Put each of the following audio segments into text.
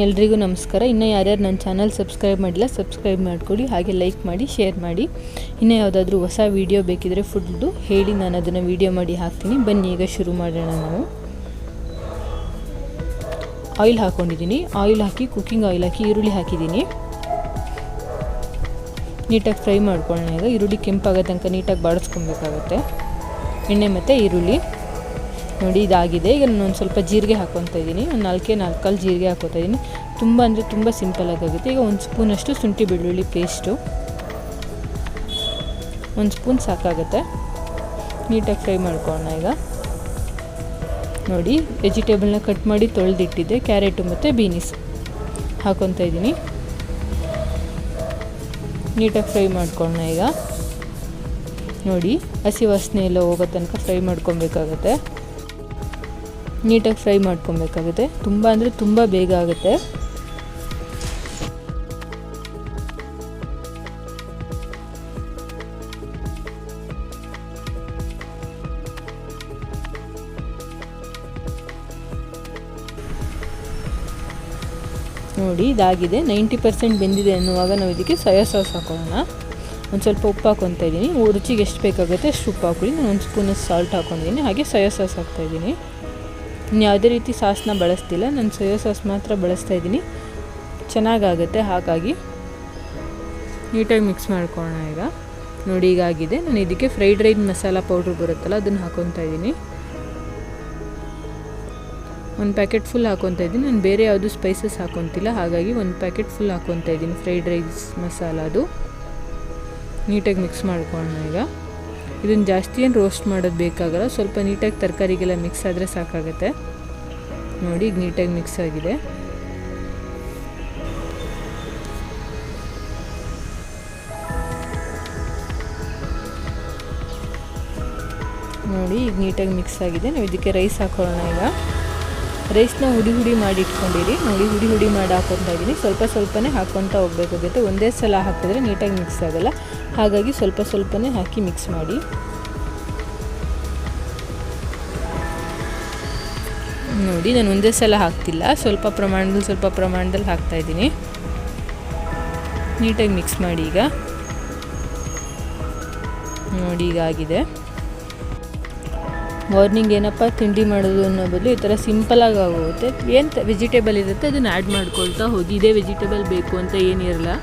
ಎಲ್ರಿಗೂ ನಮಸ್ಕಾರ. ಇನ್ನೂ ಯಾರ್ಯಾರು ನನ್ನ ಚಾನಲ್ ಸಬ್ಸ್ಕ್ರೈಬ್ ಮಾಡಿಲ್ಲ ಸಬ್ಸ್ಕ್ರೈಬ್ ಮಾಡಿಕೊಡಿ, ಹಾಗೆ ಲೈಕ್ ಮಾಡಿ, ಶೇರ್ ಮಾಡಿ. ಇನ್ನೂ ಯಾವುದಾದ್ರೂ ಹೊಸ ವೀಡಿಯೋ ಬೇಕಿದ್ರೆ ಫುಡ್ದು ಹೇಳಿ, ನಾನು ಅದನ್ನು ವೀಡಿಯೋ ಮಾಡಿ ಹಾಕ್ತೀನಿ. ಬನ್ನಿ ಈಗ ಶುರು ಮಾಡೋಣ. ನಾವು ಆಯಿಲ್ ಹಾಕ್ಕೊಂಡಿದ್ದೀನಿ. ಆಯಿಲ್ ಹಾಕಿ, ಕುಕ್ಕಿಂಗ್ ಆಯಿಲ್ ಹಾಕಿ ಈರುಳ್ಳಿ ಹಾಕಿದ್ದೀನಿ. ನೀಟಾಗಿ ಫ್ರೈ ಮಾಡ್ಕೊಳ್ಳೋಣ. ಈಗ ಈರುಳ್ಳಿ ಕೆಂಪಾಗೋ ತನಕ ನೀಟಾಗಿ ಬಾಡಿಸ್ಕೊಬೇಕಾಗುತ್ತೆ. ಎಣ್ಣೆ ಮತ್ತು ಈರುಳ್ಳಿ ನೋಡಿ ಇದಾಗಿದೆ. ಈಗ ನಾನು ಒಂದು ಸ್ವಲ್ಪ ಜೀರಿಗೆ ಹಾಕ್ಕೊತಾ ಇದ್ದೀನಿ. ಒಂದು 4 ಜೀರಿಗೆ ಹಾಕ್ಕೊತಾ ಇದ್ದೀನಿ. ತುಂಬ ಅಂದರೆ ತುಂಬ ಸಿಂಪಲಾಗುತ್ತೆ. ಈಗ 1 ಸ್ಪೂನಷ್ಟು ಶುಂಠಿ ಬೆಳ್ಳುಳ್ಳಿ ಪೇಸ್ಟು, 1 ಸ್ಪೂನ್ ಸಾಕಾಗುತ್ತೆ. ನೀಟಾಗಿ ಫ್ರೈ ಮಾಡ್ಕೊಳ್ಳೋಣ. ಈಗ ನೋಡಿ ವೆಜಿಟೇಬಲ್ನ ಕಟ್ ಮಾಡಿ ತೊಳೆದಿಟ್ಟಿದ್ದೆ. ಕ್ಯಾರೆಟು ಮತ್ತು ಬೀನಿಸ್ ಹಾಕ್ಕೊತಾ ಇದ್ದೀನಿ. ನೀಟಾಗಿ ಫ್ರೈ ಮಾಡ್ಕೊಳ್ಳೋಣ. ಈಗ ನೋಡಿ ಹಸಿ ವಾಸನೆ ಎಲ್ಲ ಹೋಗೋ ತನಕ ಫ್ರೈ ಮಾಡ್ಕೊಬೇಕಾಗತ್ತೆ. ನೀಟಾಗಿ ಫ್ರೈ ಮಾಡ್ಕೊಬೇಕಾಗುತ್ತೆ. ತುಂಬ ಅಂದರೆ ತುಂಬ ಬೇಗ ಆಗುತ್ತೆ. ನೋಡಿ ಇದಾಗಿದೆ. 90% ಬೆಂದಿದೆ ಅನ್ನುವಾಗ ನಾವು ಇದಕ್ಕೆ ಸೋಯಾ ಸಾಸ್ ಹಾಕೊಳ್ಳೋಣ. ಒಂದು ಸ್ವಲ್ಪ ಉಪ್ಪು ಹಾಕ್ಕೊತಾ ಇದ್ದೀನಿ. ರುಚಿಗೆ ಎಷ್ಟು ಬೇಕಾಗುತ್ತೆ ಅಷ್ಟು ಉಪ್ಪು ಹಾಕೊಳ್ಳಿ. ನಾನು 1 ಸ್ಪೂನಷ್ಟು ಸಾಲ್ಟ್ ಹಾಕ್ಕೊಂಡಿದ್ದೀನಿ. ಹಾಗೆ ಸೋಯಾ ಸಾಸ್ ಹಾಕ್ತಾಯಿದ್ದೀನಿ. ಇನ್ನು ಯಾವುದೇ ರೀತಿ ಸಾಸನ್ನ ಬಳಸ್ತಿಲ್ಲ, ನಾನು ಸೋಯಾ ಸಾಸ್ ಮಾತ್ರ ಬಳಸ್ತಾ ಇದ್ದೀನಿ. ಚೆನ್ನಾಗಾಗುತ್ತೆ. ಹಾಗಾಗಿ ನೀಟಾಗಿ ಮಿಕ್ಸ್ ಮಾಡ್ಕೊಳ್ಳೋಣ. ಈಗ ನೋಡಿ ಈಗಾಗಿದೆ. ನಾನು ಇದಕ್ಕೆ ಫ್ರೈಡ್ ರೈಸ್ ಮಸಾಲ ಪೌಡ್ರ್ ಬರುತ್ತಲ್ಲ ಅದನ್ನು ಹಾಕ್ಕೊತಾ ಇದ್ದೀನಿ. 1 ಪ್ಯಾಕೆಟ್ ಫುಲ್ ಹಾಕ್ಕೊತಾ ಇದ್ದೀನಿ. ನಾನು ಬೇರೆ ಯಾವುದು ಸ್ಪೈಸಸ್ ಹಾಕ್ಕೊತಿಲ್ಲ, ಹಾಗಾಗಿ 1 ಪ್ಯಾಕೆಟ್ ಫುಲ್ ಹಾಕ್ಕೊತಾ ಇದ್ದೀನಿ ಫ್ರೈಡ್ ರೈಸ್ ಮಸಾಲ. ಅದು ನೀಟಾಗಿ ಮಿಕ್ಸ್ ಮಾಡ್ಕೊಳ್ಳೋಣ. ಈಗ ಇದನ್ನು ಜಾಸ್ತಿ ಏನು ರೋಸ್ಟ್ ಮಾಡೋದು ಬೇಕಾಗಲ್ಲ, ಸ್ವಲ್ಪ ನೀಟಾಗಿ ತರಕಾರಿಗೆಲ್ಲ ಮಿಕ್ಸ್ ಆದರೆ ಸಾಕಾಗುತ್ತೆ. ನೋಡಿ ಈಗ ನೀಟಾಗಿ ಮಿಕ್ಸ್ ಆಗಿದೆ. ನೋಡಿ ಈಗ ನೀಟಾಗಿ ಮಿಕ್ಸ್ ಆಗಿದೆ. ನಾವು ಇದಕ್ಕೆ ರೈಸ್ ಹಾಕೊಳ್ಳೋಣ. ಈಗ ರೈಸ್ನ ಹುಡಿ ಮಾಡಿ ಇಟ್ಕೊಂಡಿರಿ. ನೋಡಿ ಹುಡಿ ಮಾಡಿ ಹಾಕ್ಕೊತಾ ಇದ್ದೀನಿ. ಸ್ವಲ್ಪನೇ ಹಾಕ್ಕೊತಾ ಹೋಗಬೇಕಾಗುತ್ತೆ. ಒಂದೇ ಸಲ ಹಾಕಿದ್ರೆ ನೀಟಾಗಿ ಮಿಕ್ಸ್ ಆಗಲ್ಲ, ಹಾಗಾಗಿ ಸ್ವಲ್ಪನೇ ಹಾಕಿ ಮಿಕ್ಸ್ ಮಾಡಿ. ನೋಡಿ ನಾನು ಒಂದೇ ಸಲ ಹಾಕ್ತಿಲ್ಲ, ಸ್ವಲ್ಪ ಪ್ರಮಾಣದಲ್ಲಿ ಹಾಕ್ತಾಯಿದ್ದೀನಿ. ನೀಟಾಗಿ ಮಿಕ್ಸ್ ಮಾಡಿ. ಈಗ ನೋಡಿ ಈಗ ಆಗಿದೆ. ಮಾರ್ನಿಂಗ್ ಏನಪ್ಪ ತಿಂಡಿ ಮಾಡೋದು ಅನ್ನೋ ಬದಲು ಈ ಥರ ಸಿಂಪಲಾಗಿ ಆಗೋಗುತ್ತೆ. ಏನು ವೆಜಿಟೇಬಲ್ ಇರುತ್ತೆ ಅದನ್ನು ಆ್ಯಡ್ ಮಾಡ್ಕೊಳ್ತಾ ಹೋಗಿ. ಇದೇ ವೆಜಿಟೇಬಲ್ ಬೇಕು ಅಂತ ಏನಿರಲ್ಲ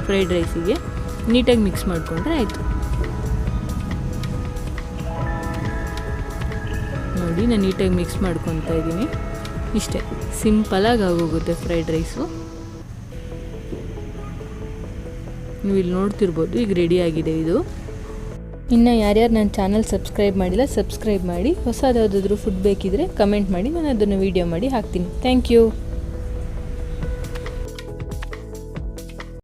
ಫ್ರೈಡ್ ರೈಸಿಗೆ. ನೀಟಾಗಿ ಮಿಕ್ಸ್ ಮಾಡಿಕೊಂಡ್ರೆ ಆಯಿತು. ನೋಡಿ ನಾನು ನೀಟಾಗಿ ಮಿಕ್ಸ್ ಮಾಡ್ಕೊತಾ ಇದ್ದೀನಿ. ಇಷ್ಟೇ, ಸಿಂಪಲಾಗಿ ಆಗೋಗುತ್ತೆ ಫ್ರೈಡ್ ರೈಸು. ನೀವು ಇಲ್ಲಿ ನೋಡ್ತಿರ್ಬೋದು. ಈಗ ರೆಡಿ ಆಗಿದೆ ಇದು. ಇನ್ನು ಯಾರ್ಯಾರು ನನ್ನ ಚಾನಲ್ ಸಬ್ಸ್ಕ್ರೈಬ್ ಮಾಡಿಲ್ಲ ಸಬ್ಸ್ಕ್ರೈಬ್ ಮಾಡಿ. ಹೊಸದಾದರೂ ಫುಡ್ ಬೇಕಿದ್ರೆ ಕಮೆಂಟ್ ಮಾಡಿ, ನಾನು ಅದನ್ನು ವೀಡಿಯೋ ಮಾಡಿ ಹಾಕ್ತೀನಿ. Thank you.